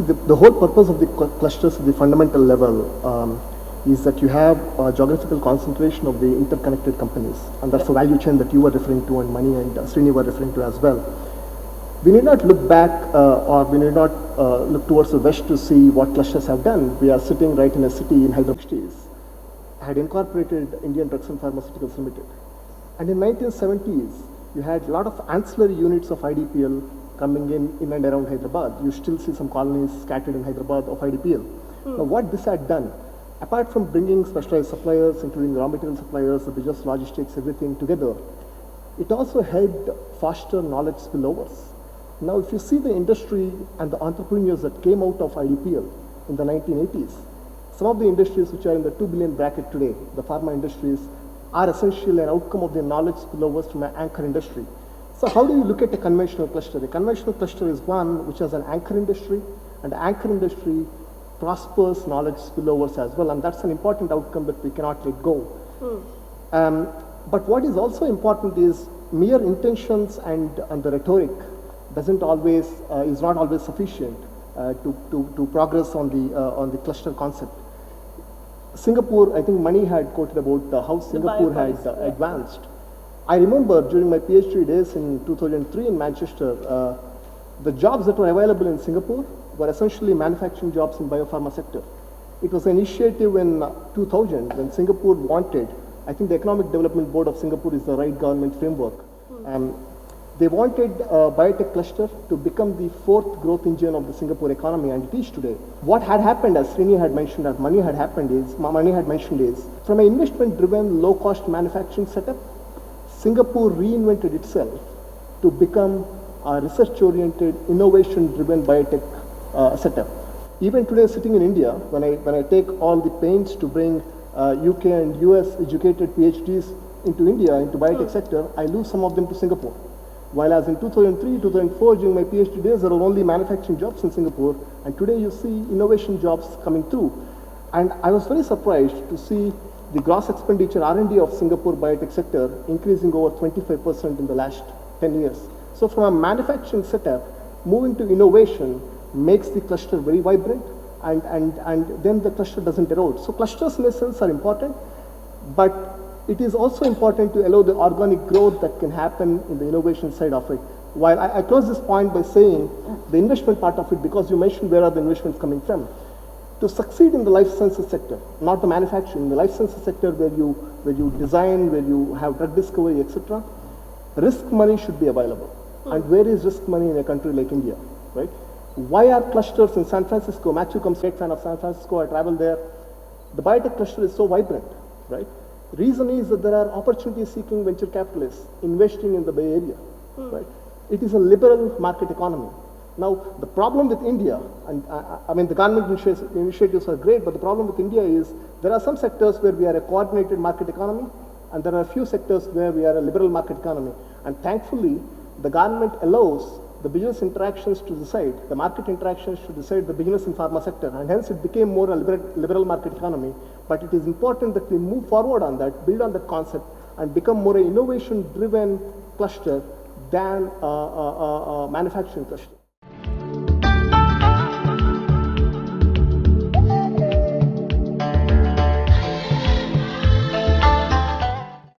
See, the whole purpose of the clusters at the fundamental level is that you have a geographical concentration of the interconnected companies, and that's the value chain that you were referring to, and Mani and Srini were referring to as well. We need not look back or we need not look towards the west to see what clusters have done. We are sitting right in a city in Hyderabad. Had incorporated Indian Drugs and Pharmaceuticals Limited. And in 1970s, you had a lot of ancillary units of IDPL coming in and around Hyderabad. You still see some colonies scattered in Hyderabad of IDPL. Now what this had done, apart from bringing specialized suppliers, including raw material suppliers, the business logistics, everything together, it also helped foster knowledge spillovers. Now if you see the industry and the entrepreneurs that came out of IDPL in the 1980s, some of the industries which are in the 2 billion bracket today, the pharma industries, are essentially an outcome of the knowledge spillovers from an anchor industry. So how do you look at a conventional cluster? A conventional cluster is one which has an anchor industry, and the anchor industry prospers knowledge spillovers as well, and that's an important outcome that we cannot let go. But what is also important is mere intentions and the rhetoric doesn't always, is not always sufficient to progress on the cluster concept. Singapore, I think Mani had quoted about how Singapore had advanced. I remember during my PhD days in 2003 in Manchester, the jobs that were available in Singapore were essentially manufacturing jobs in biopharma sector. It was an initiative in 2000 when Singapore wanted, I think the Economic Development Board of Singapore is the right government framework. They wanted a biotech cluster to become the fourth growth engine of the Singapore economy, and it is today. What had happened, as Srini had mentioned, as Mani had mentioned is, from an investment-driven, low-cost manufacturing setup, Singapore reinvented itself to become a research-oriented, innovation-driven biotech setup. Even today, sitting in India, when I take all the pains to bring UK and US educated PhDs into India, into biotech sector, I lose some of them to Singapore. While as in 2003, 2004, during my PhD days, there were only manufacturing jobs in Singapore, and today you see innovation jobs coming through. And I was very surprised to see the gross expenditure R&D of Singapore biotech sector increasing over 25% in the last 10 years. So from a manufacturing setup, moving to innovation makes the cluster very vibrant, and then the cluster doesn't erode. So clusters in a sense are important, but it is also important to allow the organic growth that can happen in the innovation side of it. While I close this point by saying the investment part of it, because you mentioned where are the investments coming from. To succeed in the life sciences sector, not the manufacturing, the life sciences sector where you design, where you have drug discovery, etc., risk money should be available. And where is risk money in a country like India, right? Why are clusters in San Francisco? Matthew comes, great fan of San Francisco, I travel there. The biotech cluster is so vibrant, right? Reason is that there are opportunity-seeking venture capitalists investing in the Bay Area, right? It is a liberal market economy. Now, the problem with India, and I mean the government initiatives are great, but the problem with India is there are some sectors where we are a coordinated market economy, and there are a few sectors where we are a liberal market economy. And thankfully, the government allows the business interactions to decide, the market interactions to decide the business in pharma sector, and hence it became more a liberal market economy. But it is important that we move forward on that, build on that concept, and become more an innovation-driven cluster than a manufacturing cluster.